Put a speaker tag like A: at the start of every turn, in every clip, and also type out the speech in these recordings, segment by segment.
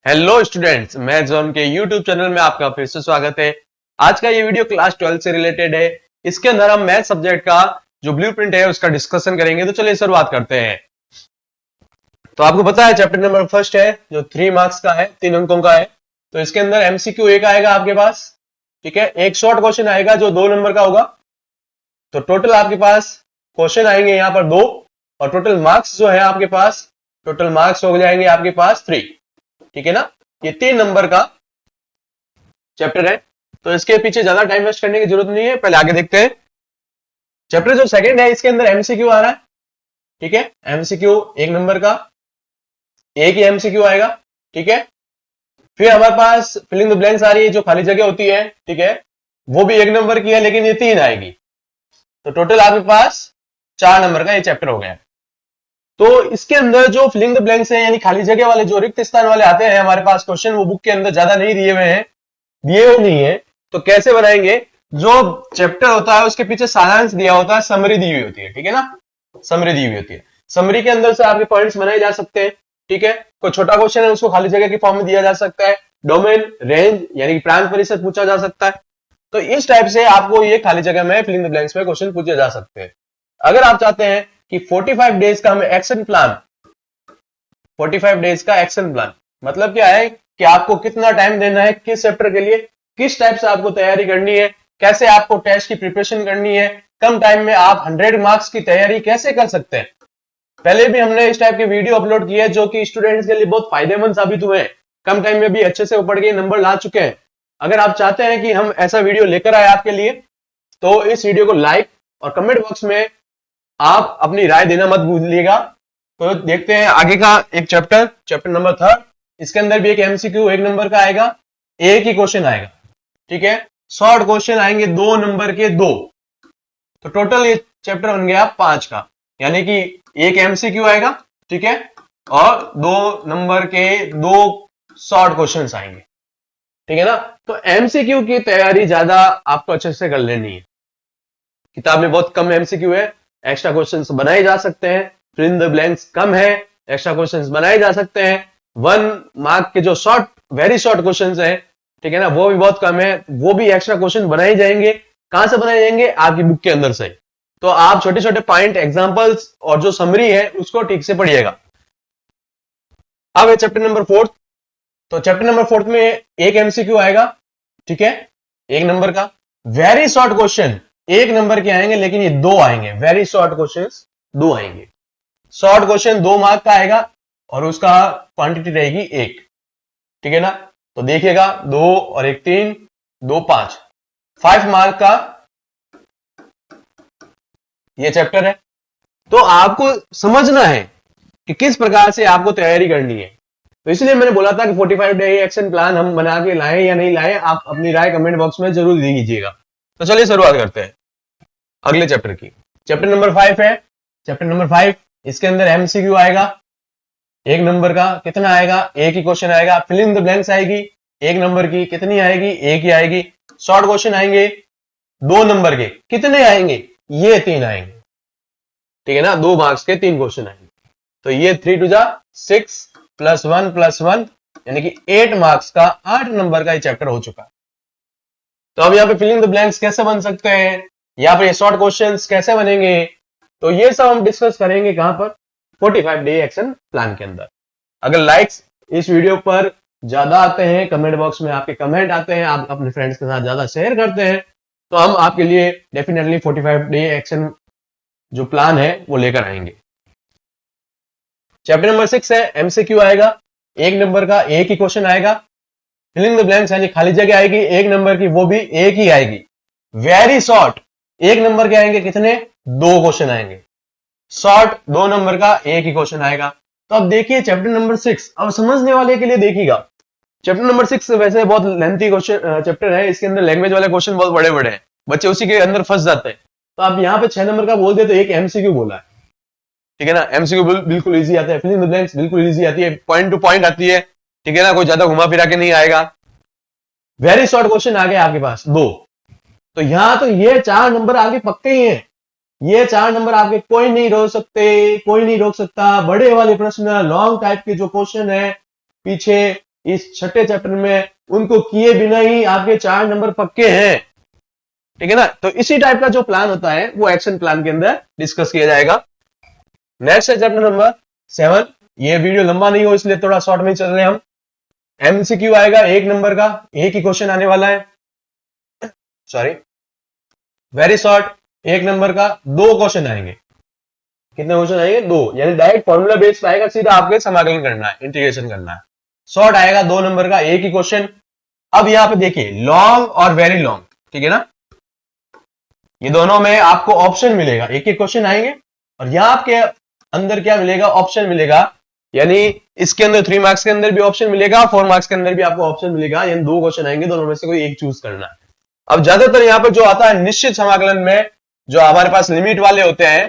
A: Hello students, मैं John के YouTube channel में आपका फिर से स्वागत है। आज का ये वीडियो क्लास 12 से रिलेटेड है। इसके अंदर हम मैथ सब्जेक्ट का जो ब्लूप्रिंट है उसका डिस्कशन करेंगे। तो चलिए शुरुआत करते हैं। तो आपको पता है चैप्टर नंबर फर्स्ट है जो 3 मार्क्स का है, 3 अंकों का है। तो इसके अंदर एमसीक्यू एक आएगा आपके पास, ठीक है। एक शॉर्ट क्वेश्चन आएगा जो 2 नंबर का होगा। तो टोटल आपके पास क्वेश्चन आएंगे यहाँ पर 2 और टोटल मार्क्स जो है आपके पास, टोटल मार्क्स हो जाएंगे आपके पास 3, ठीक है ना। ये 3 नंबर का चैप्टर है, तो इसके पीछे ज्यादा टाइम वेस्ट करने की जरूरत नहीं है। पहले आगे देखते हैं। चैप्टर जो सेकंड है इसके अंदर एमसीक्यू आ रहा है, ठीक है। एमसीक्यू 1 नंबर का, एक ही एमसीक्यू आएगा, ठीक है। फिर हमारे पास फिलिंग द ब्लैंक्स आ रही है, जो खाली जगह होती है, ठीक है। वो भी 1 नंबर की है, लेकिन ये 3 आएगी। तो टोटल आपके पास 4 नंबर का ये चैप्टर हो गया। तो इसके अंदर जो फिलिंग द ब्लैंक्स है, यानी खाली जगह वाले जो रिक्त स्थान वाले आते हैं हमारे पास क्वेश्चन, वो बुक के अंदर ज्यादा नहीं दिए हुए हैं, दिए हुए नहीं है। तो कैसे बनाएंगे? जो चैप्टर होता है उसके पीछे सारांश दिया होता है, समरी दी हुई होती है, ठीक है ना। समरी दी हुई होती है, समरी के अंदर से आपके पॉइंट्स बनाए जा सकते हैं, ठीक है। कोई छोटा क्वेश्चन है उसको खाली जगह की फॉर्म में दिया जा सकता है। डोमेन, रेंज यानी कि प्रांत परिषद पूछा जा सकता है। तो इस टाइप से आपको ये खाली जगह में फिलिंग द ब्लैंक्स में क्वेश्चन पूछे जा सकते हैं। अगर आप चाहते हैं कि 45 डेज का हमें एक्शन प्लान, 45 डेज का एक्शन प्लान मतलब क्या है कि आपको कितना टाइम देना है, किस चैप्टर के लिए, किस टाइप से आपको तैयारी करनी है, कैसे आपको टेस्ट की प्रिपरेशन करनी है, कम टाइम में आप 100 मार्क्स की तैयारी कैसे कर सकते हैं। पहले भी हमने इस टाइप के वीडियो अपलोड किए हैं जो कि स्टूडेंट्स के लिए बहुत फायदेमंद साबित हुए हैं। कम टाइम में भी अच्छे से पढ़ के नंबर ला चुके हैं। अगर आप चाहते हैं कि हम ऐसा वीडियो लेकर आए आपके लिए, तो इस वीडियो को लाइक और कमेंट बॉक्स में आप अपनी राय देना मत भूलिएगा। तो देखते हैं आगे का एक चैप्टर नंबर 3। इसके अंदर भी एक एमसीक्यू 1 नंबर का आएगा, एक ही क्वेश्चन आएगा, ठीक है। शॉर्ट क्वेश्चन आएंगे 2 नंबर के 2। तो टोटल ये चैप्टर बन गया 5 का, यानी कि एक एमसीक्यू आएगा, ठीक है, और 2 नंबर के 2 शॉर्ट क्वेश्चंस आएंगे, ठीक है ना। तो एमसीक्यू की तैयारी ज्यादा आपको अच्छे से कर लेनी है। किताब में बहुत कम एमसीक्यू है, एक्स्ट्रा क्वेश्चंस बनाए जा सकते हैं। फिल इन द ब्लैंक्स कम है, एक्स्ट्रा क्वेश्चंस बनाए जा सकते हैं। 1 मार्क के जो वेरी शॉर्ट क्वेश्चंस हैं, ठीक है ना, वो भी बहुत कम है, वो भी एक्स्ट्रा क्वेश्चन बनाए जाएंगे। कहां से बनाए जाएंगे? आपकी बुक के अंदर से। तो आप छोटे छोटे पॉइंट, एग्जांपल्स और जो समरी है उसको ठीक से पढ़िएगा। अब है चैप्टर नंबर 4। तो चैप्टर नंबर 4 में एक एमसीक्यू आएगा, ठीक है, 1 नंबर का। वेरी शॉर्ट क्वेश्चन 1 नंबर के आएंगे, लेकिन ये 2 आएंगे। वेरी शॉर्ट क्वेश्चंस 2 आएंगे। शॉर्ट क्वेश्चन 2 मार्क का आएगा और उसका क्वांटिटी रहेगी 1, ठीक है ना। तो देखिएगा 2 और 1 3, 2 5 मार्क का ये चैप्टर है। तो आपको समझना है कि किस प्रकार से आपको तैयारी करनी है। तो इसलिए मैंने बोला था कि 45 डे एक्शन प्लान हम बना के लाए या नहीं लाए, आप अपनी राय कमेंट बॉक्स में जरूर दीजिएगा। तो चलिए शुरुआत करते हैं अगले चैप्टर की। चैप्टर नंबर 5 है। चैप्टर नंबर 5, इसके अंदर एमसीक्यू आएगा 1 नंबर का। कितना आएगा? एक ही क्वेश्चन आएगा। फिल इन द ब्लैंक्स आएगी 1 नंबर की। कितनी आएगी? एक ही आएगी। शॉर्ट क्वेश्चन आएंगे 2 नंबर के। कितने आएंगे? ये 3 आएंगे, ठीक है ना। 2 मार्क्स के 3 क्वेश्चन आएंगे। तो ये 3 2 6 +1 +1 यानी कि 8 मार्क्स का 8 नंबर का ये चैप्टर हो चुका है। तो अब यहाँ पे फिलिंग द ब्लैंक्स कैसे बन सकते हैं, यहाँ पे शॉर्ट क्वेश्चंस कैसे बनेंगे, तो ये सब हम डिस्कस करेंगे कहां पर? 45 डे एक्शन प्लान के अंदर। अगर लाइक्स इस वीडियो पर ज्यादा आते हैं, कमेंट बॉक्स में आपके कमेंट आते हैं, आप अपने फ्रेंड्स के साथ ज्यादा शेयर करते हैं, तो हम आपके लिए डेफिनेटली 45 डे एक्शन जो प्लान है वो लेकर आएंगे। चैप्टर नंबर 6 है। एमसीक्यू आएगा 1 नंबर का। एक ही क्वेश्चन आएगा। फिलिंग द ब्लैंक्स यानी खाली जगह आएगी 1 नंबर की, वो भी एक ही आएगी। वेरी शॉर्ट 1 नंबर के आएंगे। कितने? 2 क्वेश्चन आएंगे। शॉर्ट 2 नंबर का एक ही क्वेश्चन आएगा। तो अब देखिए चैप्टर नंबर 6, अब समझने वाले के लिए देखिएगा। चैप्टर नंबर 6 वैसे बहुत लेंथी क्वेश्चन चैप्टर है। इसके अंदर लैंग्वेज वाले क्वेश्चन बहुत बड़े बड़े हैं, बच्चे उसी के अंदर फंस जाते हैं। तो आप यहाँ पे 6 नंबर का बोल दे तो एक एमसीक्यू बोला है, ठीक है ना। एमसीक्यू बिल्कुल इजी आता है। फिलिंग द ब्लैंक्स बिल्कुल इजी आती है, पॉइंट टू पॉइंट आती है, ठीक है ना। कोई ज्यादा घुमा फिरा के नहीं आएगा। वेरी शॉर्ट क्वेश्चन आ गए आपके पास 2। तो यहां तो ये 4 नंबर आगे पक्के ही हैं। ये 4 नंबर आपके कोई नहीं रोक सकते, कोई नहीं रोक सकता। बड़े वाले प्रश्न, लॉन्ग टाइप के जो क्वेश्चन है पीछे, इस छठे चैप्टर में उनको किए बिना ही आपके 4 नंबर पक्के हैं। ठीक है ना। तो इसी टाइप का जो प्लान होता है वो एक्शन प्लान के अंदर डिस्कस किया जाएगा। नेक्स्ट है चैप्टर नंबर 7। ये वीडियो लंबा नहीं हो इसलिए थोड़ा शॉर्ट में चल रहे हैं हम। एमसीक्यू आएगा 1 नंबर का, एक ही क्वेश्चन आने वाला है, सॉरी वेरी शॉर्ट। 1 नंबर का 2 क्वेश्चन आएंगे। कितने क्वेश्चन आएंगे? 2, यानी डायरेक्ट फॉर्मूला बेस्ड आएगा, सीधा आपके समाकलन करना है, इंटीग्रेशन करना है। शॉर्ट आएगा 2 नंबर का, एक ही क्वेश्चन। अब यहां पे देखिए लॉन्ग और वेरी लॉन्ग, ठीक है ना, ये दोनों में आपको ऑप्शन मिलेगा, एक एक क्वेश्चन आएंगे और यहां आपके अंदर क्या मिलेगा? ऑप्शन मिलेगा। यानी इसके अंदर 3 मार्क्स के अंदर भी ऑप्शन मिलेगा, 4 मार्क्स के अंदर भी आपको ऑप्शन मिलेगा, यानी 2 क्वेश्चन आएंगे, दोनों में से कोई एक चूज करना है। अब ज्यादातर यहाँ पे जो आता है निश्चित समाकलन में, जो हमारे पास लिमिट वाले होते हैं,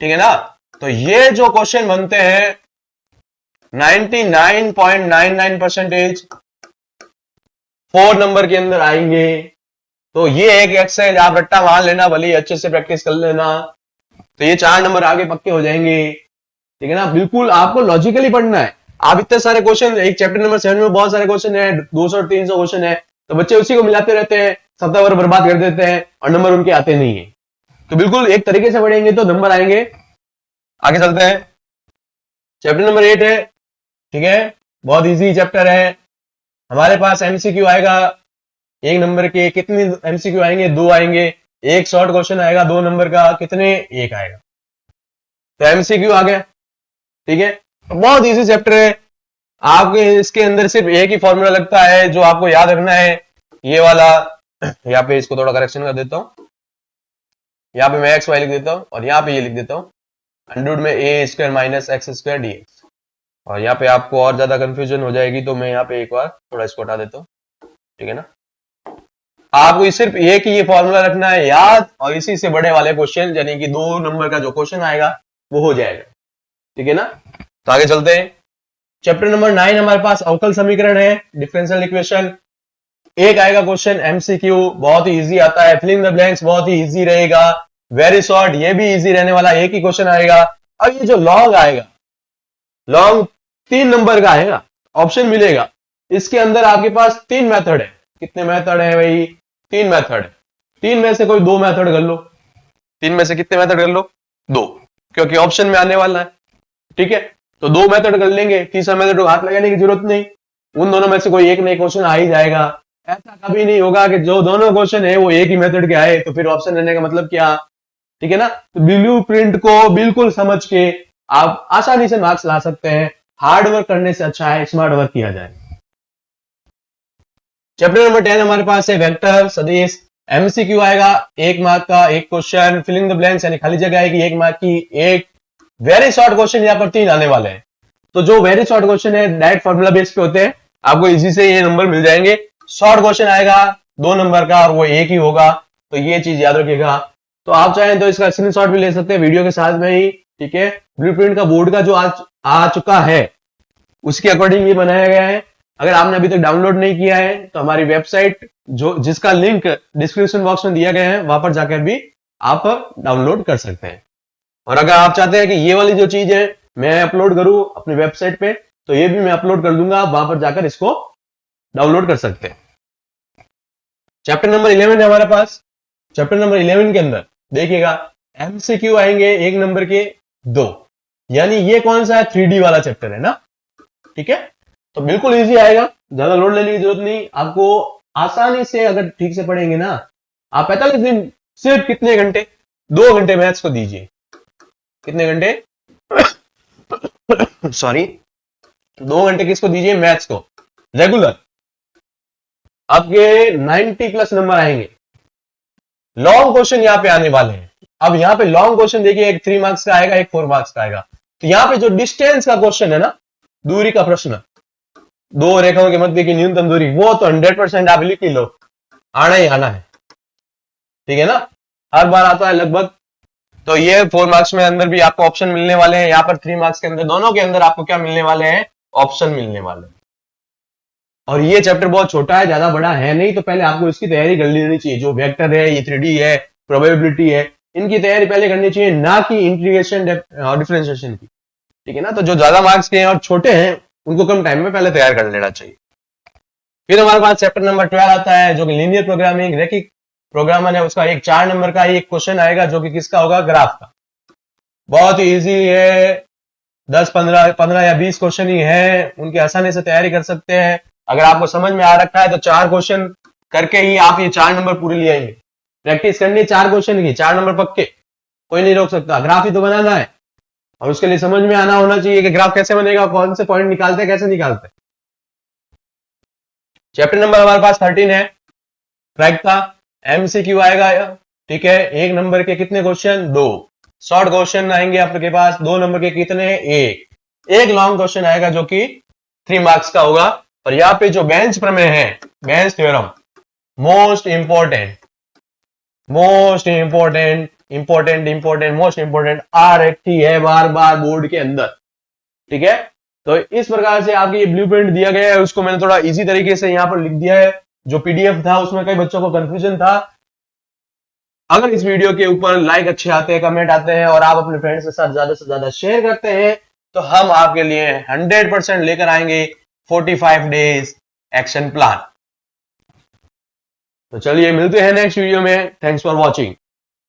A: ठीक है ना, तो ये जो क्वेश्चन बनते हैं 99.99% 4 नंबर के अंदर आएंगे। तो ये एक एक्सरसाइज आप रट्टा मान लेना, भले अच्छे से प्रैक्टिस कर लेना, तो ये 4 नंबर आगे पक्के हो जाएंगे। ठीक है ना, बिल्कुल आपको लॉजिकली पढ़ना है। आप इतने सारे क्वेश्चन, एक चैप्टर नंबर 7 में बहुत सारे क्वेश्चन है, 200-300 क्वेश्चन है, तो बच्चे उसी को मिलाते रहते हैं, सप्ताह भर बर्बाद कर देते हैं और नंबर उनके आते नहीं है। तो बिल्कुल एक तरीके से पढ़ेंगे तो नंबर आएंगे। आगे चलते हैं, चैप्टर नंबर 8 है, ठीक है, बहुत इजी चैप्टर है। हमारे पास एमसीक्यू आएगा 1 नंबर के, कितने एमसीक्यू आएंगे? 2 आएंगे। एक शॉर्ट क्वेश्चन आएगा 2 नंबर का, कितने? 1 आएगा। तो एमसीक्यू आ गया, ठीक है, तो बहुत इजी चैप्टर है। आपके इसके अंदर सिर्फ एक ही फॉर्मूला लगता है जो आपको याद रखना है, ये वाला। यहाँ पे इसको थोड़ा करेक्शन कर देता हूं, यहाँ पे मैं एक्स वाई लिख देता हूं और यहाँ पे ये लिख देता हूं अंडर में a square minus x square d x. और यहाँ पे आपको और ज्यादा कंफ्यूजन हो जाएगी, तो मैं यहाँ पे एक बार थोड़ा इसको हटा देता हूँ, ठीक है ना। आपको सिर्फ एक ही ये फॉर्मूला रखना है याद, और इसी से बड़े वाले क्वेश्चन, यानी कि 2 नंबर का जो क्वेश्चन आएगा वो हो जाएगा, ठीक है ना। तो आगे चलते हैं, चैप्टर नंबर 9 हमारे पास अवकल समीकरण है, डिफरेंशियल इक्वेशन। एक आएगा क्वेश्चन एमसीक्यू, बहुत ही इजी आता है। फिलिंग द ब्लैंक्स बहुत ही इजी रहेगा। वेरी शॉर्ट, ये भी इजी रहने वाला, एक ही क्वेश्चन आएगा। अब ये जो लॉन्ग आएगा, लॉन्ग 3 नंबर का आएगा, ऑप्शन मिलेगा। इसके अंदर आपके पास 3 मेथड है। कितने मेथड है भाई? 3 मेथड है। 3 में से कोई 2 मेथड कर लो। 3 में से कितने मेथड कर लो? 2, क्योंकि ऑप्शन में आने वाला है, ठीक है। तो 2 मेथड कर लेंगे, तीसरा मेथड को हाथ लगाने की जरूरत नहीं, उन दोनों में से कोई एक नई क्वेश्चन आ ही जाएगा। ऐसा कभी नहीं होगा कि जो दोनों क्वेश्चन है वो एक ही मेथड के आए, तो फिर ऑप्शन लेने का मतलब क्या? ठीक है ना। तो ब्लू प्रिंट को बिल्कुल समझ के आप आसानी से मार्क्स ला सकते हैं। हार्ड वर्क करने से अच्छा है स्मार्ट वर्क किया जाए। चैप्टर नंबर 10 हमारे पास है वेक्टर सदिश। एमसीक्यू आएगा 1 मार्क का, एक क्वेश्चन। फिलिंग द ब्लैंक्स यानी खाली जगह आएगी 1 मार्क की, एक। वेरी शॉर्ट क्वेश्चन यहाँ पर 3 आने वाले हैं। तो जो वेरी शॉर्ट क्वेश्चन है डायरेक्ट फॉर्मूला बेस पे होते हैं, आपको इजी से ये नंबर मिल जाएंगे। शॉर्ट क्वेश्चन आएगा 2 नंबर का और वो एक ही होगा, तो ये चीज याद रखिएगा। तो आप चाहें तो इसका स्क्रीनशॉट भी ले सकते हैं वीडियो के साथ में ही, ठीक है। ब्लूप्रिंट का बोर्ड का जो आ चुका है उसके अकॉर्डिंग ये बनाया गया है। अगर आपने अभी तक डाउनलोड नहीं किया है तो हमारी वेबसाइट जो जिसका लिंक डिस्क्रिप्शन बॉक्स में दिया गया है वहां पर जाकर भी आप डाउनलोड कर सकते हैं। और अगर आप चाहते हैं कि ये वाली जो चीज है मैं अपलोड करूं अपनी वेबसाइट पे, तो ये भी मैं अपलोड कर दूंगा, आप वहां पर जाकर इसको डाउनलोड कर सकते हैं। चैप्टर नंबर 11 है हमारे पास। चैप्टर नंबर 11 के अंदर देखिएगा एमसीक्यू आएंगे 1 नंबर के 2, यानी ये कौन सा है? 3D वाला चैप्टर है ना, ठीक है। तो बिल्कुल इजी आएगा, ज्यादा लोड लेने की जरूरत नहीं आपको। आसानी से अगर ठीक से पढ़ेंगे ना, आप 45 दिन सिर्फ कितने घंटे? 2 घंटे मैथ्स को दीजिए। कितने घंटे? सॉरी, 2 घंटे किसको दीजिए? मैथ्स को, रेगुलर। आपके 90 प्लस नंबर आएंगे। लॉन्ग क्वेश्चन यहाँ पे आने वाले हैं। अब यहाँ पे लॉन्ग क्वेश्चन देखिए, एक 3 मार्क्स का आएगा, एक 4 मार्क्स का आएगा। तो यहाँ पे जो डिस्टेंस का क्वेश्चन है ना, दूरी का प्रश्न, 2 रेखाओं के मध्य की न्यूनतम दूरी, वो तो 100% आप लिख ही लो, आना ही आना है, ठीक है ना, हर बार आता है लगभग। तो ये 4 मार्क्स में अंदर भी आपको ऑप्शन मिलने वाले हैं। यहाँ पर 3 मार्क्स के अंदर, दोनों के अंदर आपको क्या मिलने वाले हैं? ऑप्शन मिलने वाले हैं। और ये चैप्टर बहुत छोटा है, ज्यादा बड़ा है नहीं, तो पहले आपको इसकी तैयारी कर लेनी चाहिए। जो वेक्टर है, ये 3D है, प्रोबेबिलिटी है, इनकी तैयारी पहले करनी चाहिए, ना कि इंटीग्रेशन और डिफरेंशिएशन की, ठीक है ना। तो जो ज्यादा मार्क्स के हैं और छोटे हैं उनको कम टाइम में पहले तैयार कर लेना चाहिए। फिर हमारे पास चैप्टर नंबर 12 आता है जो कि लीनियर प्रोग्रामिंग, रैखिक प्रोग्रामर है। उसका एक 4 नंबर का एक क्वेश्चन आएगा जो कि किसका होगा, ग्राफ का। बहुत ही इजी है, 10 15 या 20 क्वेश्चन ही है, उनकी आसानी से तैयारी कर सकते हैं। अगर आपको समझ में आ रखा है तो 4 क्वेश्चन करके ही आप ये 4 नंबर पूरे ले आएंगे। प्रैक्टिस करनी 4 क्वेश्चन की, 4 नंबर पक्के, कोई नहीं रोक सकता। ग्राफ ही तो बनाना है और उसके लिए समझ में आना होना चाहिए कि ग्राफ कैसे बनेगा, कौन से पॉइंट निकालते हैं, कैसे निकालते हैं। चैप्टर नंबर हमारे पास 13 है, प्रायिकता। एमसीक्यू आएगा, ठीक है। 1 नंबर के कितने क्वेश्चन, 2 शॉर्ट क्वेश्चन आएंगे आपके पास। 2 नंबर के कितने, एक लॉन्ग क्वेश्चन आएगा जो कि 3 मार्क्स का होगा। और यहाँ पे जो बेंच प्रमेय है, bench theorem, most important most important आ रखी है बार बार बोर्ड के अंदर, ठीक है। तो इस प्रकार से आपकी ये ब्लूप्रिंट दिया गया है, उसको मैंने थोड़ा इजी तरीके से यहाँ पर लिख दिया है। जो पीडीएफ था उसमें कई बच्चों को कंफ्यूजन था। अगर इस वीडियो के ऊपर लाइक अच्छे आते हैं, कमेंट आते हैं और आप अपने फ्रेंड्स के साथ ज्यादा से ज्यादा शेयर करते हैं तो हम आपके लिए 100% लेकर आएंगे 45 डेज एक्शन प्लान। तो चलिए मिलते हैं नेक्स्ट वीडियो में। Thanks for watching.